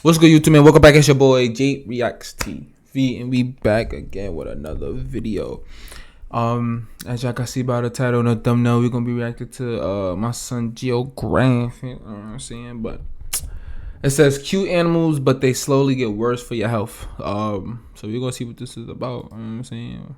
What's good, YouTube, man? Welcome back. It's your boy J Reacts TV, and we back again with another video. As y'all can see by the title and the thumbnail, we're gonna be reacting to my son Gepgraphic. You know what I'm saying? But it says cute animals, but they slowly get worse for your health. So we're gonna see what this is about. You know what I'm saying?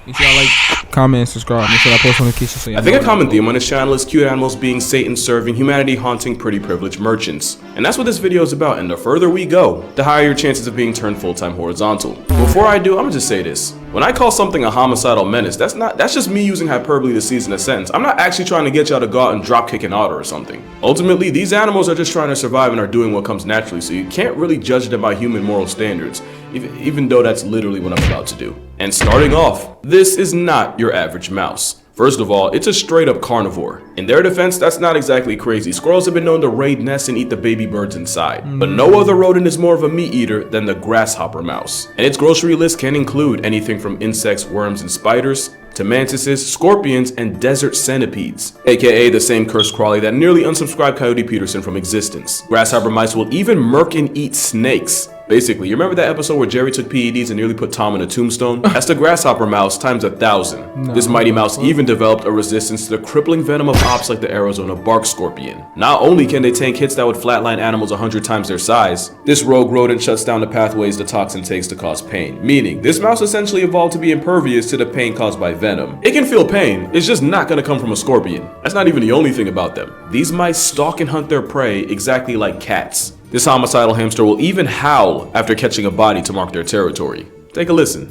Make sure y'all like, comment, and subscribe. Make sure I post notifications so I think a common theme on this channel is cute animals being Satan serving, humanity haunting pretty privileged merchants. And that's what this video is about, and the further we go, the higher your chances of being turned full-time horizontal. Before I do, I'm gonna just say this. When I call something a homicidal menace, that's just me using hyperbole to season a sentence. I'm not actually trying to get y'all to go out and drop kick an otter or something. Ultimately, these animals are just trying to survive and are doing what comes naturally, so you can't really judge them by human moral standards, even though that's literally what I'm about to do. And starting off, this is not your average mouse. First of all, it's a straight up carnivore. In their defense, that's not exactly crazy. Squirrels have been known to raid nests and eat the baby birds inside. But no other rodent is more of a meat eater than the grasshopper mouse. And its grocery list can include anything from insects, worms, and spiders, to mantises, scorpions, and desert centipedes, aka the same cursed crawly that nearly unsubscribed Coyote Peterson from existence. Grasshopper mice will even murk and eat snakes. Basically, you remember that episode where Jerry took PEDs and nearly put Tom in a tombstone? That's the grasshopper mouse times 1,000. This mighty mouse even developed a resistance to the crippling venom of ops like the Arizona bark scorpion. Not only can they tank hits that would flatline animals 100 times their size, this rogue rodent shuts down the pathways the toxin takes to cause pain, meaning this mouse essentially evolved to be impervious to the pain caused by venom. It can feel pain, it's just not gonna come from a scorpion. That's not even the only thing about them. These mice stalk and hunt their prey exactly like cats. This homicidal hamster will even howl after catching a body to mark their territory. Take a listen.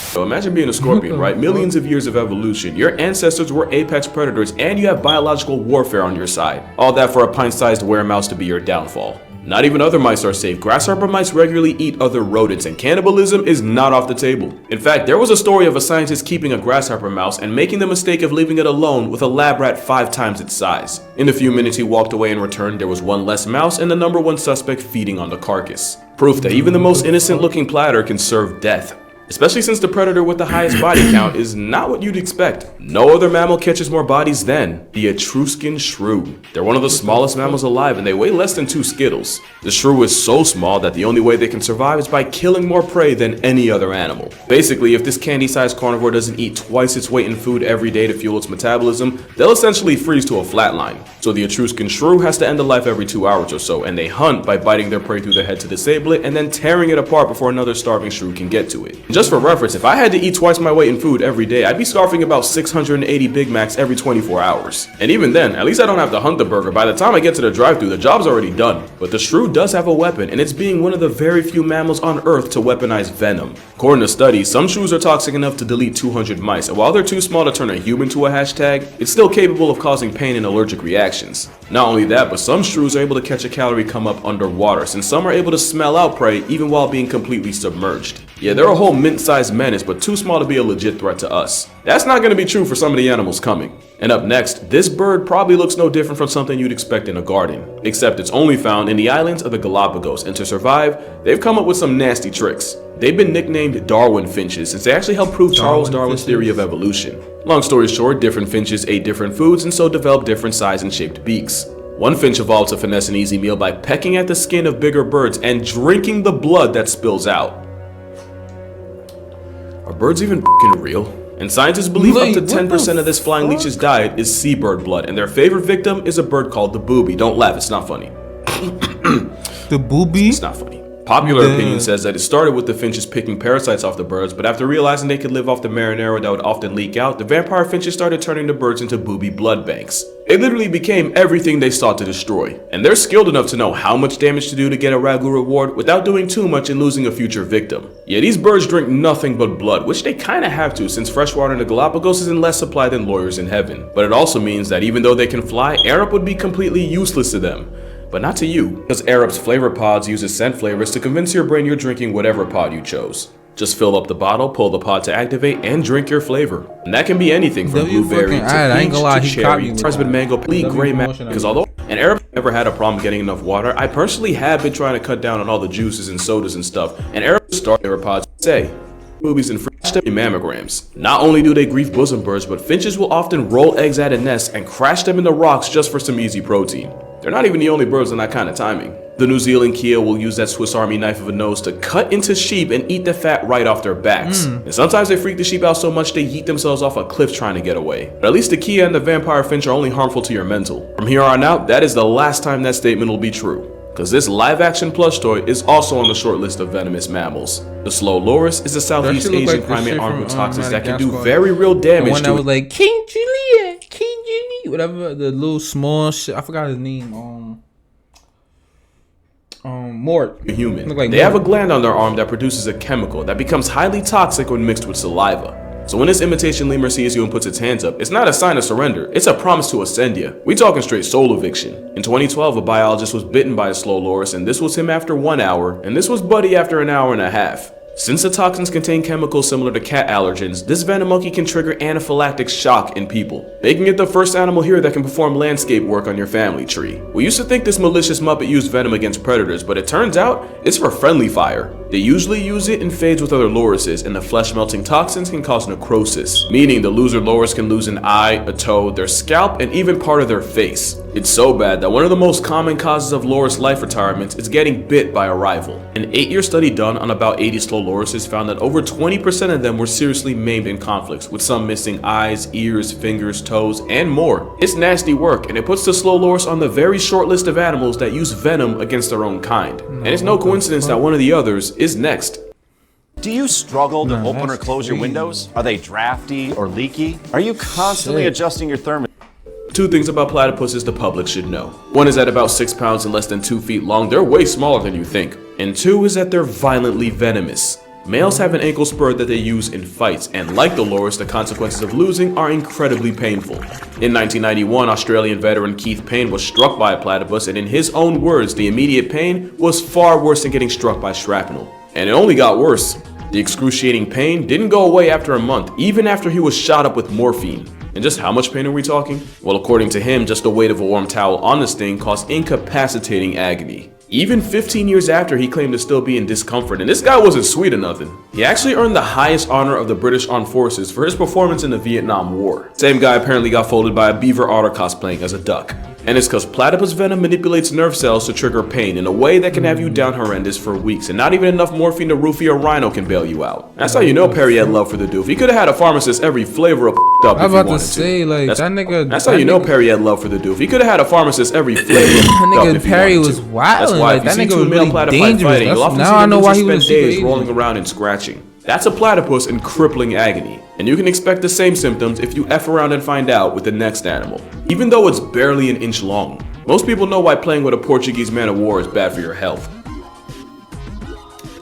So imagine being a scorpion, right? Millions of years of evolution. Your ancestors were apex predators and you have biological warfare on your side. All that for a pint-sized weremouse to be your downfall. Not even other mice are safe. Grasshopper mice regularly eat other rodents, and cannibalism is not off the table. In fact, there was a story of a scientist keeping a grasshopper mouse and making the mistake of leaving it alone with a lab rat 5 times its size. In the few minutes he walked away and returned, there was one less mouse and the #1 suspect feeding on the carcass. Proof that even the most innocent looking platter can serve death. Especially since the predator with the highest body count is not what you'd expect. No other mammal catches more bodies than the Etruscan shrew. They're one of the smallest mammals alive and they weigh less than 2 Skittles. The shrew is so small that the only way they can survive is by killing more prey than any other animal. Basically, if this candy-sized carnivore doesn't eat twice its weight in food every day to fuel its metabolism, they'll essentially freeze to a flat line. So the Etruscan shrew has to end a life every 2 hours or so, and they hunt by biting their prey through the head to disable it and then tearing it apart before another starving shrew can get to it. Just for reference, if I had to eat twice my weight in food every day, I'd be scarfing about 680 Big Macs every 24 hours. And even then, at least I don't have to hunt the burger. By the time I get to the drive-thru, the job's already done. But the shrew does have a weapon, and it's being one of the very few mammals on Earth to weaponize venom. According to studies, some shrews are toxic enough to delete 200 mice, and while they're too small to turn a human to a hashtag, it's still capable of causing pain and allergic reactions. Not only that, but some shrews are able to catch a calorie come up underwater, since some are able to smell out prey even while being completely submerged. Yeah, they're a whole mint-sized menace, but too small to be a legit threat to us. That's not going to be true for some of the animals coming. And up next, this bird probably looks no different from something you'd expect in a garden, except it's only found in the islands of the Galapagos, and to survive, they've come up with some nasty tricks. They've been nicknamed Darwin finches since they actually helped prove Charles Darwin's theory of evolution. Long story short, different finches ate different foods and so developed different size and shaped beaks. One finch evolved to finesse an easy meal by pecking at the skin of bigger birds and drinking the blood that spills out. Are birds even f***ing real? And scientists believe up to 10% of this flying leech's diet is seabird blood, and their favorite victim is a bird called the booby. Don't laugh, it's not funny. The booby? It's not funny. Popular opinion says that it started with the finches picking parasites off the birds, but after realizing they could live off the marinara that would often leak out, the vampire finches started turning the birds into booby blood banks. They literally became everything they sought to destroy, and they're skilled enough to know how much damage to do to get a ragu reward without doing too much and losing a future victim. Yeah, these birds drink nothing but blood, which they kinda have to since freshwater in the Galapagos is in less supply than lawyers in heaven. But it also means that even though they can fly, Arup would be completely useless to them. But not to you, because Arup's flavor pods uses scent flavors to convince your brain you're drinking whatever pod you chose. Just fill up the bottle, pull the pod to activate, and drink your flavor. And that can be anything from blueberry to peach to cherry, raspberry mango, gray mango, because although and Arup never had a problem getting enough water, I personally have been trying to cut down on all the juices and sodas and stuff, and Arup started their pods say, movies and free them mammograms. Not only do they grief bosom birds, but finches will often roll eggs out of nests and crash them in the rocks just for some easy protein. They're not even the only birds on that kind of timing. The New Zealand keel will use that Swiss Army knife of a nose to cut into sheep and eat the fat right off their backs. And sometimes they freak the sheep out so much they yeet themselves off a cliff trying to get away. But at least the Kia and the vampire finch are only harmful to your mental. From here on out, that is the last time that statement will be true. Because this live-action plush toy is also on the short list of venomous mammals. The slow loris is a Southeast Asian primate armed with toxins that can do very real damage the one to that was like King Juliet, whatever, the little small shit. I forgot his name. Mort. a human. Like they have a gland on their arm that produces a chemical that becomes highly toxic when mixed with saliva. So when this imitation lemur sees you and puts its hands up, it's not a sign of surrender, it's a promise to ascend you. We talking straight soul eviction. In 2012, a biologist was bitten by a slow loris, and this was him after 1 hour, and this was Buddy after an hour and a half. Since the toxins contain chemicals similar to cat allergens, this venom monkey can trigger anaphylactic shock in people, making it the first animal here that can perform landscape work on your family tree. We used to think this malicious muppet used venom against predators, but it turns out it's for friendly fire. They usually use it in fades with other lorises, and the flesh-melting toxins can cause necrosis, meaning the loser loris can lose an eye, a toe, their scalp, and even part of their face. It's so bad that one of the most common causes of loris life retirements is getting bit by a rival. An 8-year study done on about 80 slow lorises found that over 20% of them were seriously maimed in conflicts, with some missing eyes, ears, fingers, toes, and more. It's nasty work, and it puts the slow loris on the very short list of animals that use venom against their own kind. And it's no coincidence that one of the others is next. Do you struggle to open or close your windows? Are they drafty or leaky? Are you constantly adjusting your thermostat? Two things about platypuses the public should know. One is that about 6 pounds and less than 2 feet long, they're way smaller than you think. And two is that they're violently venomous. Males have an ankle spur that they use in fights, and like the loris, the consequences of losing are incredibly painful. In 1991, Australian veteran Keith Payne was struck by a platypus, and in his own words, the immediate pain was far worse than getting struck by shrapnel. And it only got worse. The excruciating pain didn't go away after a month, even after he was shot up with morphine. And just how much pain are we talking? Well, according to him, just the weight of a warm towel on the sting caused incapacitating agony. Even 15 years after, he claimed to still be in discomfort, and this guy wasn't sweet or nothing. He actually earned the highest honor of the British Armed Forces for his performance in the Vietnam War. Same guy apparently got folded by a beaver otter cosplaying as a duck. And it's cause platypus venom manipulates nerve cells to trigger pain in a way that can have you down horrendous for weeks, and not even enough morphine to roofie a rhino can bail you out. That's how you know Perry had love for the doof. He could have had a pharmacist every flavor of up if he wanted to. That nigga. That's how you know Perry had love for the doof. He could have had a pharmacist every flavor of that up nigga if he Perry wanted was to. wild. That's why Like, if you that see nigga two was male really platypi dangerous. fighting, you'll often Now see I them know why he spend was days super rolling around and scratching. That's a platypus in crippling agony, and you can expect the same symptoms if you F around and find out with the next animal, even though it's barely an inch long. Most people know why playing with a Portuguese man-of-war is bad for your health.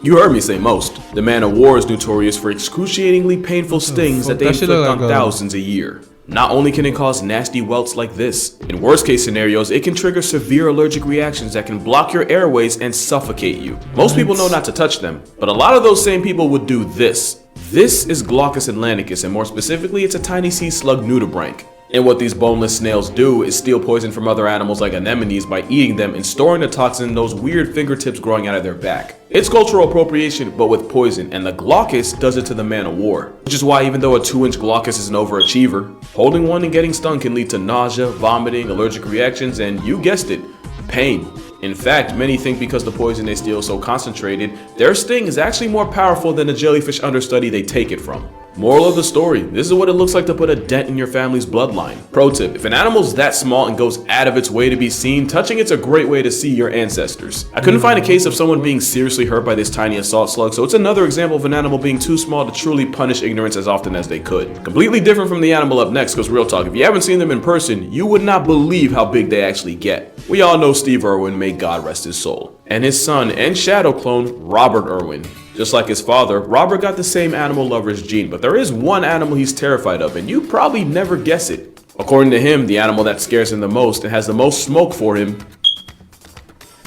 You heard me say most. The man-of-war is notorious for excruciatingly painful stings that they inflict on thousands a year. Not only can it cause nasty welts like this, in worst case scenarios, it can trigger severe allergic reactions that can block your airways and suffocate you. Most people know not to touch them, but a lot of those same people would do this. This is Glaucus atlanticus, and more specifically, it's a tiny sea slug nudibranch. And what these boneless snails do is steal poison from other animals like anemones by eating them and storing the toxin in those weird fingertips growing out of their back. It's cultural appropriation, but with poison, and the Glaucus does it to the man-of-war. Which is why even though a 2-inch Glaucus is an overachiever, holding one and getting stung can lead to nausea, vomiting, allergic reactions, and you guessed it, pain. In fact, many think because the poison they steal is so concentrated, their sting is actually more powerful than the jellyfish understudy they take it from. Moral of the story, this is what it looks like to put a dent in your family's bloodline. Pro tip, if an animal's that small and goes out of its way to be seen, touching it's a great way to see your ancestors. I couldn't find a case of someone being seriously hurt by this tiny assault slug, so it's another example of an animal being too small to truly punish ignorance as often as they could. Completely different from the animal up next, because real talk, if you haven't seen them in person, you would not believe how big they actually get. We all know Steve Irwin, may God rest his soul, and his son and shadow clone, Robert Irwin. Just like his father, Robert got the same animal lover's gene, but there is one animal he's terrified of, and you probably never guess it. According to him, the animal that scares him the most and has the most smoke for him,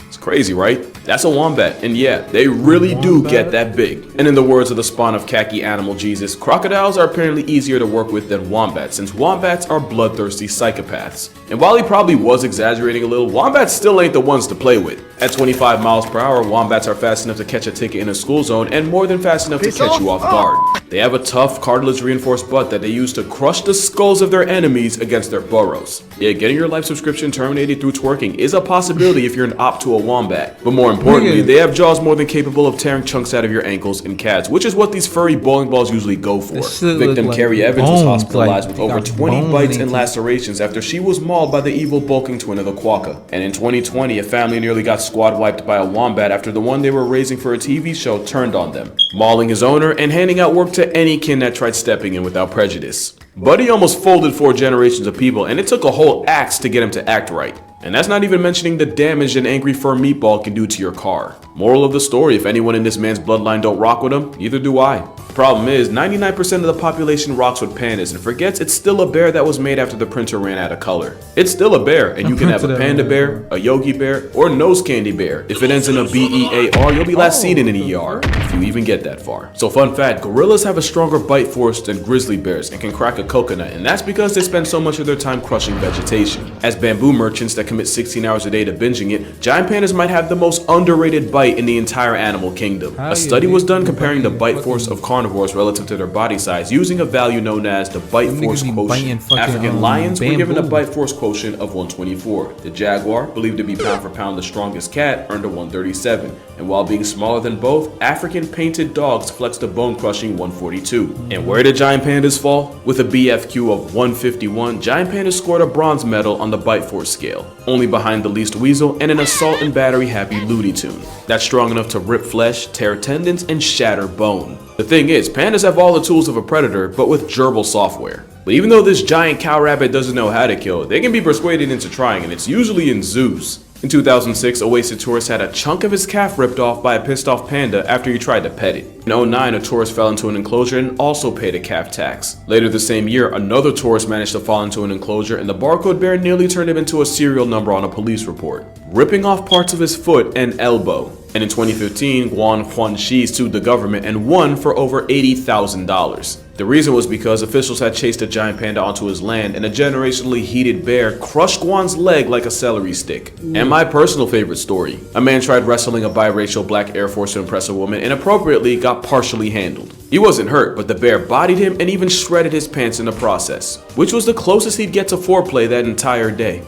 it's crazy, right? That's a wombat, and yeah, they really do get that big. And in the words of the spawn of khaki animal Jesus, crocodiles are apparently easier to work with than wombats, since wombats are bloodthirsty psychopaths. And while he probably was exaggerating a little, wombats still ain't the ones to play with. At 25 miles per hour, wombats are fast enough to catch a ticket in a school zone and more than fast enough to catch you off guard. They have a tough, cartilage-reinforced butt that they use to crush the skulls of their enemies against their burrows. Yeah, getting your life subscription terminated through twerking is a possibility if you're an op to a wombat. But more importantly, they have jaws more than capable of tearing chunks out of your ankles in cats, which is what these furry bowling balls usually go for. Victim Carrie Evans was hospitalized with over 20 bites and lacerations after she was mauled by the evil bulking twin of the quokka. And in 2020, a family nearly got squad wiped by a wombat after the one they were raising for a TV show turned on them, mauling his owner and handing out work to any kin that tried stepping in without prejudice. Buddy almost folded 4 generations of people, and it took a whole axe to get him to act right. And that's not even mentioning the damage an angry fur meatball can do to your car. Moral of the story, if anyone in this man's bloodline don't rock with him, neither do I. The problem is, 99% of the population rocks with pandas and forgets it's still a bear that was made after the printer ran out of color. It's still a bear, and you can have a panda bear, a yogi bear, or nose candy bear. If it ends in a B-E-A-R, you'll be last seen in an ER, if you even get that far. So fun fact, gorillas have a stronger bite force than grizzly bears and can crack a coconut, and that's because they spend so much of their time crushing vegetation. As bamboo merchants that commit 16 hours a day to binging it, giant pandas might have the most underrated bite in the entire animal kingdom. A study was done comparing the bite force of carnivores relative to their body size using a value known as the bite force quotient. African lions were given a bite force quotient of 124. The jaguar, believed to be pound for pound the strongest cat, earned a 137. And while being smaller than both, African painted dogs flexed a bone-crushing 142. And where did giant pandas fall? With a BFQ of 151, giant pandas scored a bronze medal on the bite force scale, only behind the least weasel and an assault and battery happy Looney Tune. That's strong enough to rip flesh, tear tendons, and shatter bone. The thing is, pandas have all the tools of a predator, but with gerbil software. But even though this giant cow rabbit doesn't know how to kill, they can be persuaded into trying, and it's usually in zoos. In 2006, a wasted tourist had a chunk of his calf ripped off by a pissed off panda after he tried to pet it. In 2009, a tourist fell into an enclosure and also paid a calf tax. Later the same year, another tourist managed to fall into an enclosure and the barcode bear nearly turned him into a serial number on a police report, ripping off parts of his foot and elbow. And in 2015, Guan Huanxi sued the government and won for over $80,000. The reason was because officials had chased a giant panda onto his land and a generationally heated bear crushed Guan's leg like a celery stick. And my personal favorite story, a man tried wrestling a biracial black Air Force to impress a woman and appropriately got partially handled. He wasn't hurt, but the bear bodied him and even shredded his pants in the process, which was the closest he'd get to foreplay that entire day.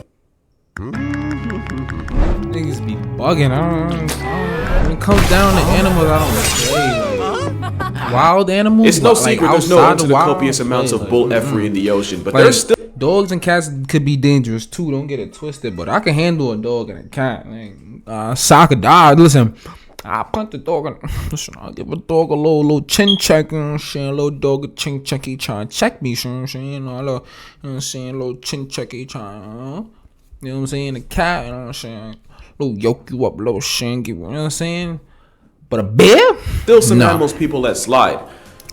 Niggas be bugging. When it comes down to animals, I don't play. Like, wild animals. It's no secret there's no end to the wild, copious amounts of like, bull effery in the ocean, but like, there's still dogs and cats could be dangerous too. Don't get it twisted. But I can handle a dog and a cat. Like, soccer dog. Listen, I punt the dog. Listen, I'll give a dog a little chin check. You know what I'm saying? A little dog a chin check. He trying to check me. You know what I'm saying? You know what I'm saying? A little chin check. He trying. You know what I'm saying? The cat. You know what I'm saying? Little yoke you up, little shank you. You know what I'm saying? But a bear? Still some animals people let slide,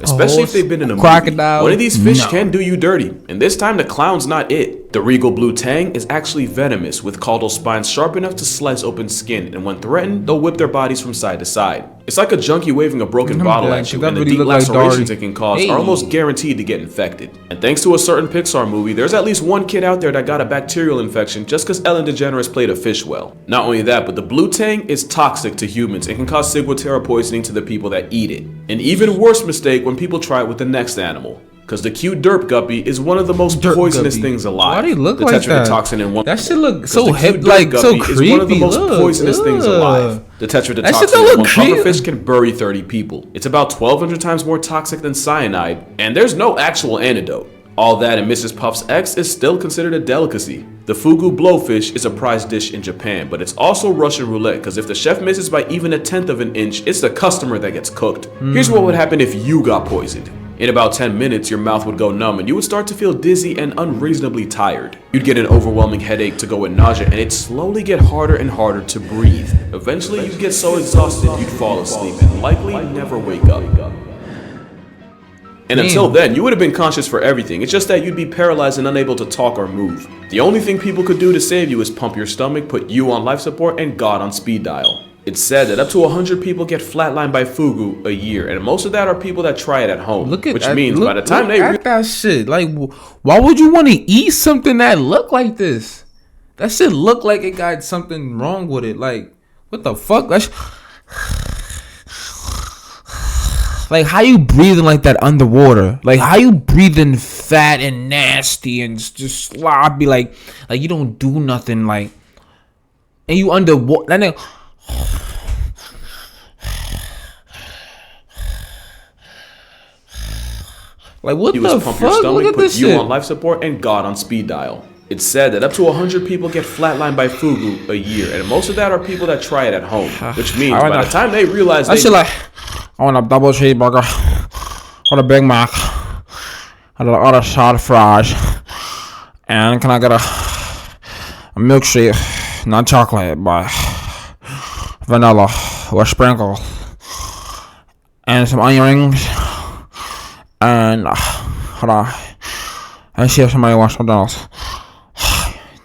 especially if they've been in a crocodile. movie. One of these fish can do you dirty, and this time the clown's not it. The regal blue tang is actually venomous, with caudal spines sharp enough to slice open skin, and when threatened, they'll whip their bodies from side to side. It's like a junkie waving a broken bottle at you, and the deep lacerations it can cause are almost guaranteed to get infected. And thanks to a certain Pixar movie, there's at least one kid out there that got a bacterial infection just because Ellen DeGeneres played a fish well. Not only that, but the blue tang is toxic to humans and can cause ciguatera poisoning to the people that eat it. An even worse mistake when people try it with the next animal, because the cute derp guppy is one of the most poisonous things alive. Why do you look the like that? Tetrodotoxin in one. That shit look so hip, like so creepy. Is one of the most poisonous things alive. The tetrodotoxin in one pufferfish can bury 30 people. It's about 1,200 times more toxic than cyanide, and there's no actual antidote. All that and Mrs. Puff's ex is still considered a delicacy. The fugu blowfish is a prized dish in Japan, but it's also Russian roulette because if the chef misses by even 1/10 of an inch, it's the customer that gets cooked. Here's what would happen if you got poisoned. In about 10 minutes, your mouth would go numb and you would start to feel dizzy and unreasonably tired. You'd get an overwhelming headache to go with nausea and it'd slowly get harder and harder to breathe. Eventually, you'd get so exhausted you'd fall asleep and likely never wake up. And until then, you would have been conscious for everything. It's just that you'd be paralyzed and unable to talk or move. The only thing people could do to save you is pump your stomach, put you on life support, and God on speed dial. It's said that up to 100 people get flatlined by fugu a year, and most of that are people that try it at home. Which means by the time they at that shit, like, why would you want to eat something that look like this? That shit look like it got something wrong with it. Like, what the fuck? Like, how you breathing like that underwater? Like, how you breathing fat and nasty and just sloppy? Like you don't do nothing. Like, and you underwater. That nigga. Like, what You the just pump your fuck? Look stomach, at put this you shit. on life support, and God on speed dial. It's said that up to 100 people get flatlined by fugu a year, and most of that are people that try it at home, which means by the time they realize I should like, I want a double cheeseburger, I want a Big Mac, I want a shot of fries, and can I get a milkshake, not chocolate, but vanilla with sprinkle, and some onion rings, and hold on, let's see if somebody wants something else.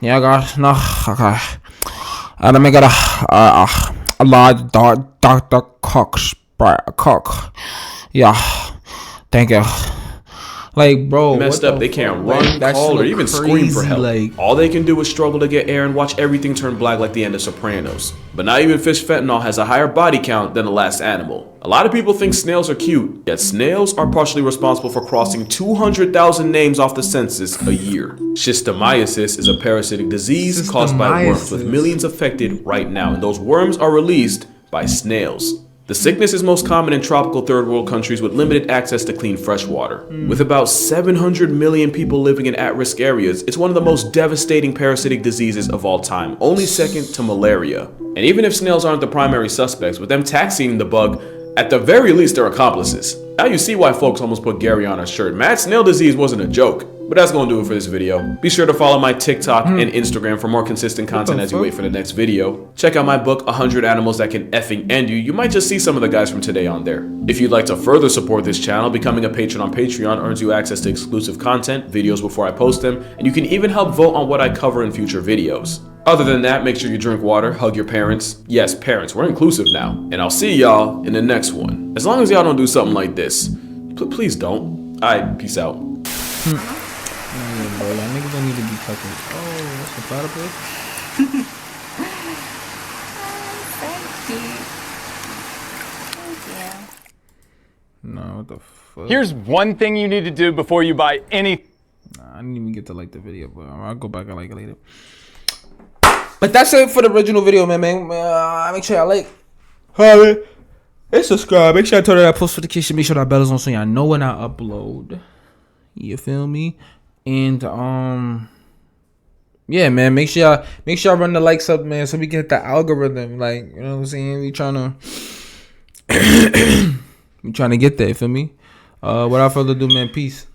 Yeah, guys, no, okay. Let me get a large Dr. Cook. Yeah, thank you. Like, bro, messed up, they can't run, call, or even scream for help. Like, all they can do is struggle to get air and watch everything turn black like the end of Sopranos. But not even fish fentanyl has a higher body count than the last animal. A lot of people think snails are cute, yet snails are partially responsible for crossing 200,000 names off the census a year. Schistomiasis is a parasitic disease caused by worms, with millions affected right now, and those worms are released by snails. The sickness is most common in tropical third world countries with limited access to clean fresh water. With about 700 million people living in at-risk areas, it's one of the most devastating parasitic diseases of all time, only second to malaria. And even if snails aren't the primary suspects, with them taxiing the bug, at the very least they're accomplices. Now you see why folks almost put Gary on a shirt. Mad snail disease wasn't a joke. But that's gonna do it for this video. Be sure to follow my TikTok and Instagram for more consistent content as you wait for the next video. Check out my book, 100 Animals That Can Effing End You. You might just see some of the guys from today on there. If you'd like to further support this channel, becoming a patron on Patreon earns you access to exclusive content, videos before I post them, and you can even help vote on what I cover in future videos. Other than that, make sure you drink water, hug your parents. Yes, parents, we're inclusive now. And I'll see y'all in the next one. As long as y'all don't do something like this. Please don't. Alright, peace out. bro, y'all niggas don't need to be talking. Oh, that's a platypus? Thank you. No, what the fuck? Here's one thing you need to do before you buy any. Nah, I didn't even get to like the video, but I'll go back and like it later. But that's it for the original video, man. Make sure y'all like, comment, and subscribe. Make sure I turn on that post notification. Make sure that bell is on so y'all know when I upload. You feel me? And yeah, man. Make sure y'all run the likes up, man, so we get the algorithm. Like, you know what I'm saying? We trying to get there. You feel me? Without further ado, man. Peace.